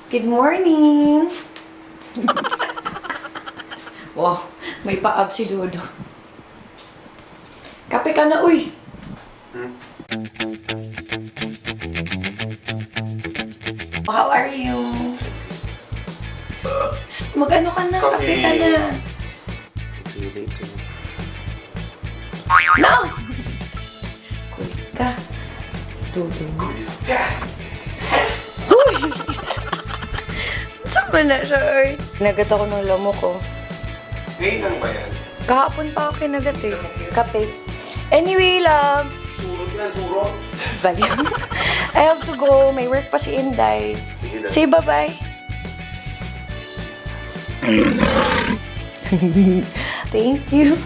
Good morning! Wow, may pa-up si Dodo. Kape ka na, uy! How are you? Mag-ano ka na? Kape ka na. See you later. No! Kulit ka. Dodo. Kulit ka! Uy! Saan ba na siya, Earth? Kinagat ako ng lamo ko. Ngayon lang ba yan? Kahapon pa ako kinagat eh. Kape. Anyway, love. Surot yan, surot. Baliw. I have to go. May work pa si Inday. Sige na. Say bye-bye. Thank you.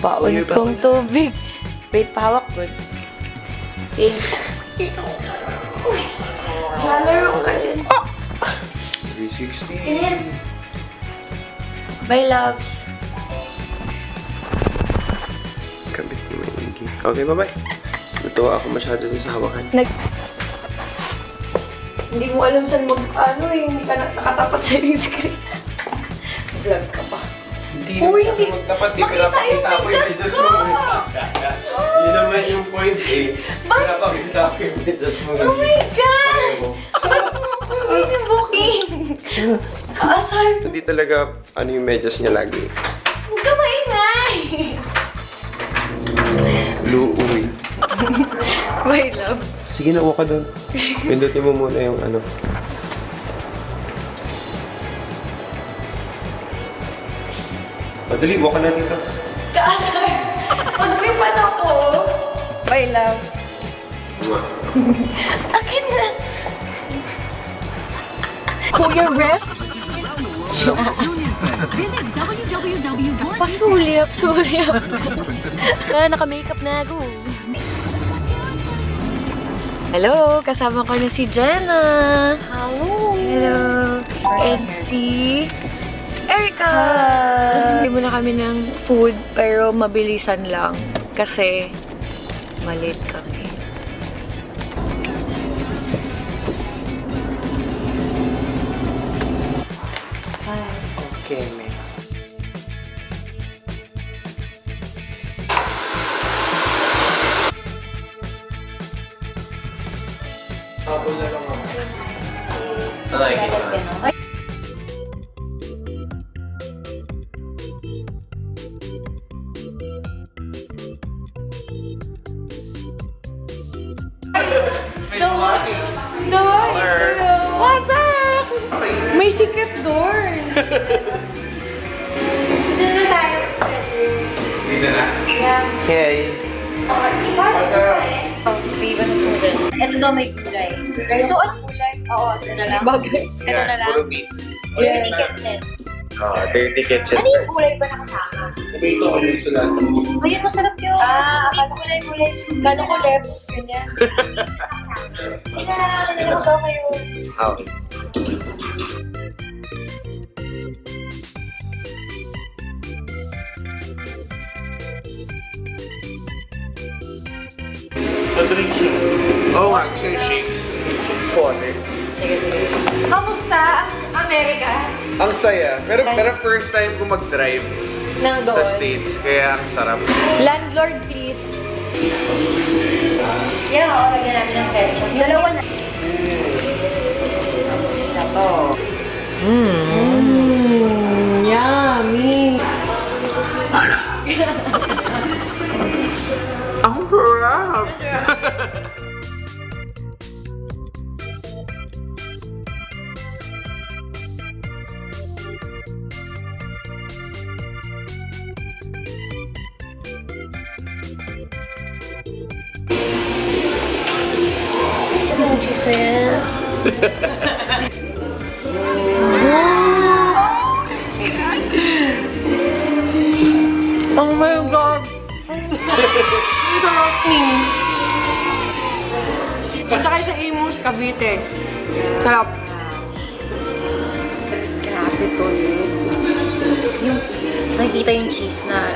Baon kong tubig. Wait, pahawak ko. Thanks. Lalaro ka dyan. 360. Ayan. Bye, loves. Kabit mo maigi. Okay, bye-bye. Natuwa ako masyado sa hawakan. Hindi mo alam saan ano eh. Hindi ka nakatapat sa yung screen. Vlog ka pa. Hindi Uy, naman hindi. ako magtapat. Di Makita pinapakita yung ko yung medyas medyas ko. mo. Yun naman yung point eh. Pinapakita ko yung medyas mo. Oh my God! Ano yung booking? Kaasar. Hindi talaga ano yung medyas niya lagi. Huwag ka maingay! Luuwi. Bye, love. Sige na, uwa ka doon. Pindutin mo muna yung ano. Madali, uwa ka na dito. Kaasar. Pag-tripan ako. Bye, love. Akin na. Kuya, rest. Visit www. Pasulyap. Naka-makeup na ako. Hello, kasama ko na si Jenna. Hello. And si Erica. Hindi muna kami ng food, pero mabilisan lang. Kasi malate kami. Okay, man. Habol na lang ako. Nakikita. Door! What's up? May secret door. Dito na tayo. Dito na? Yeah. Okay. What's up? Oh, babe, ano gusto mo dyan? Ito daw may gulay. So, ano? Kulay. Oo, ito na lang. Bagay. Ito na lang. Puro meat. Dirty kitchen. Dirty kitchen. Ano yung gulay ba nakasama? Dito ako yung sulat. Ayun, masarap yun. Hindi gulay-gulay. Kano ko lepos ganyan. Hindi na lang nilagsaw kayo. Okay. ONCH yung shakes. Water. Sige, sige. Kamusta ang Amerika? Ang saya. Pero first time ko mag-drive Nang sa doon? States. Kaya ang sarap. Landlord, please. Yan, oo, lagyan natin ng ketchup. Dalawa na. Kamusta to? Yummy. Ang sarap! Anong cheese na yan? Oh my God. Ang sarap ni. Punta kayo sa Imus, Cavite. Sarap. Grabe to yun. Yung, nakikita yung cheese na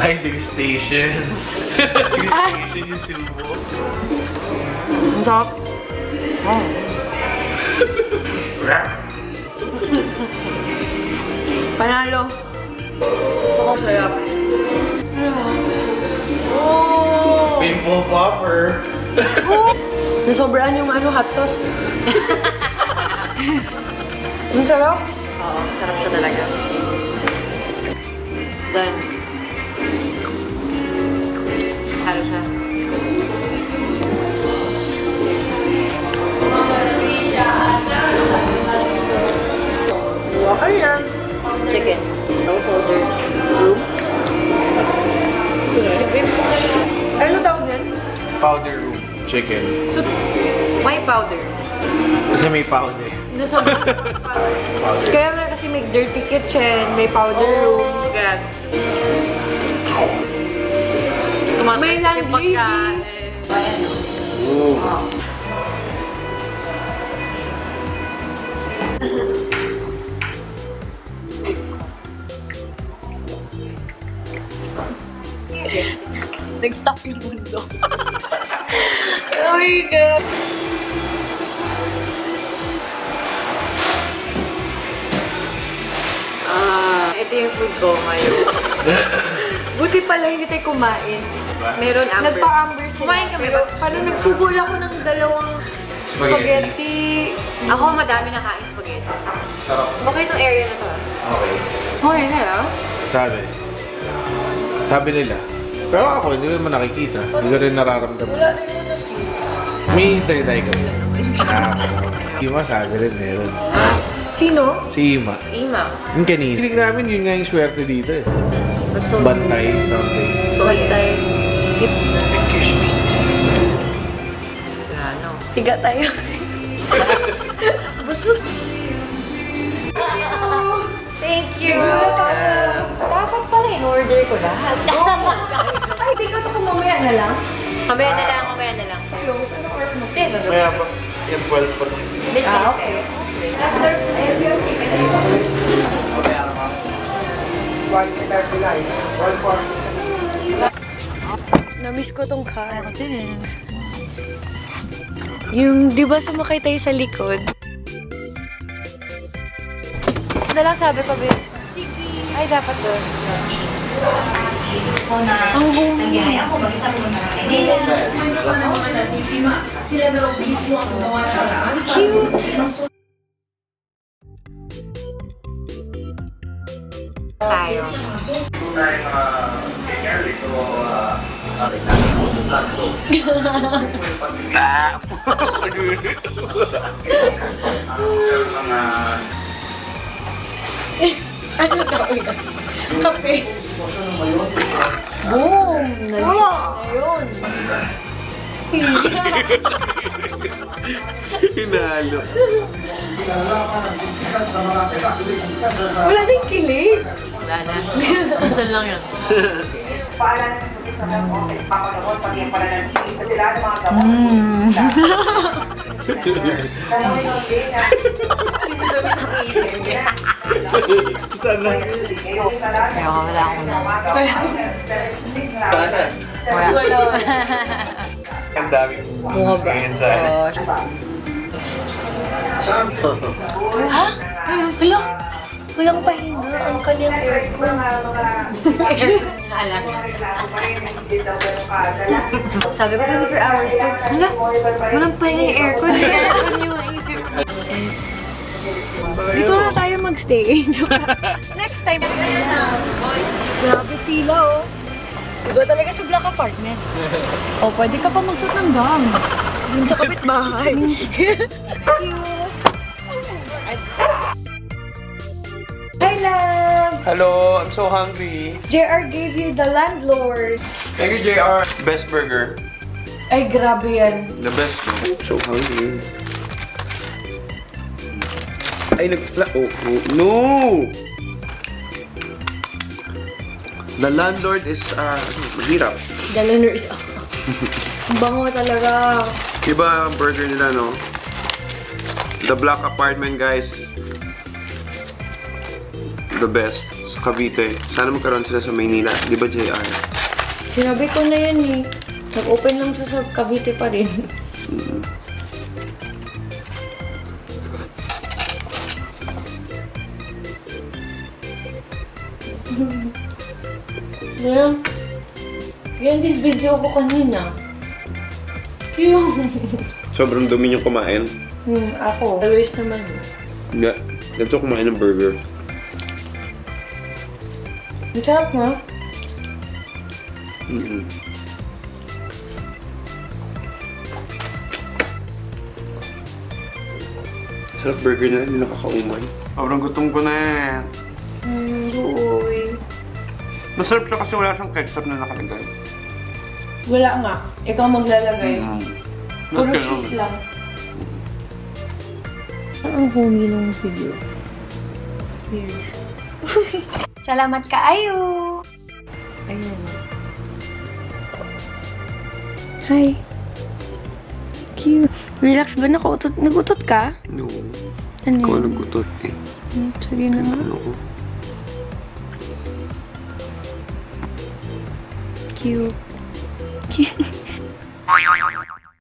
Ay, degustation. Degustation yung silbo. Ang sarap. Panalo. Gusto ko sayap. Oh! Pimple popper. Nasobraan yung hot sauce. Ang sarap. Oo, sarap siya talaga. Then, halo siya. Ano yan? Chicken. Ano tawag yan? Powder room chicken. May powder. Kasi may powder. Nasobrang. Kaya nga kasi may dirty kitchen, may powder room. Oh, God. May landlady. Ooh. Nag-stop yung mundo. Oh my God. Ito yung food ko ngayon. Buti pala hindi tayo kumain. Meron amber. Nagpa-amber sila. Kumain kami Pero ba? parang nagsubol ako ng dalawang spaghetti. Ako madami nakain spaghetti. Sarap. Okay itong area na to. Okay. Okay sa'yo? Sabi nila. Pero ako, hindi ko naman nakikita. Hindi ko rin nararamdaman. Wala rin mo na feel. May third eye ko. Ima, sabi rin meron. Sino? Si Ima. Ima. Yung kanina. Hilig namin yun nga yung swerte dito eh. Baso. Bantay, something. Bantay. Ano? Tiga tayo. Busog. Thank you! Dapat pala in-order ko lahat. Ay, di ka ito mamaya na lang. Mamaya na lang, mamaya na lang. Yung saan oras mo? Hindi, Kaya pa, yung 12 pa. Okay. After, na-miss ko tong car. Yung, di ba sumakay tayo sa likod? Ano lang sabi ko, babe? Ay, dapat doon. Ang bumi. Cute! Tayo. Ano daw yun? Kape. Boom! Ayun. Hinalo. Wala din kilig. Wala na. Minsan lang yun. Sana. Kaya wala akong na. Sana. Wala. Ang daming experience sa Ha? Ano? Wala? Walang pahinga ang kanyang aircon. Sabi ko 24 hours to. Hala, walang pahinga yung aircon. Yung aircon yung isip. Dito na tayo magstay. Next time. Grabe pila oh. Iba talaga sa black apartment. O, pwede ka pa magsuot ng gown. Dun sa kapitbahay. Cute. Hi, love! Hello, I'm so hungry. JR gave you the landlord. Thank you, JR. Best burger. Ay, grabe yan. The best. I'm so hungry. Ay, oh, no! The landlord is, mahirap. The landlord is bango talaga. Iba ang burger nila, no? The Black Apartment, guys. The best. Sa Cavite. Sana magkaroon sila sa Maynila. Di ba, JR? Sinabi ko na yan eh. Nag-open lang siya sa Cavite pa rin. Yan din video ko kanina. Yung... Sobrang dumi yung kumain. Ako. Always naman. Hindi. Ganito kumain ng burger. Ang sarap na. Sarap burger na, hindi nakakaumay. Sobrang gutom ko na eh. Uy. Masarap siya kasi wala siyang ketchup na nakalagay. Wala nga. Ikaw maglalagay. Puro Mas cheese lang. Ang homey ng video. Weird. Salamat ka, Ayo! Ayun. Hi. Cute. Relax ba? Nagutot ka? No. Ano Ikaw yun? nagutot eh. Sige na nga. Ano ko? Cute. Cute.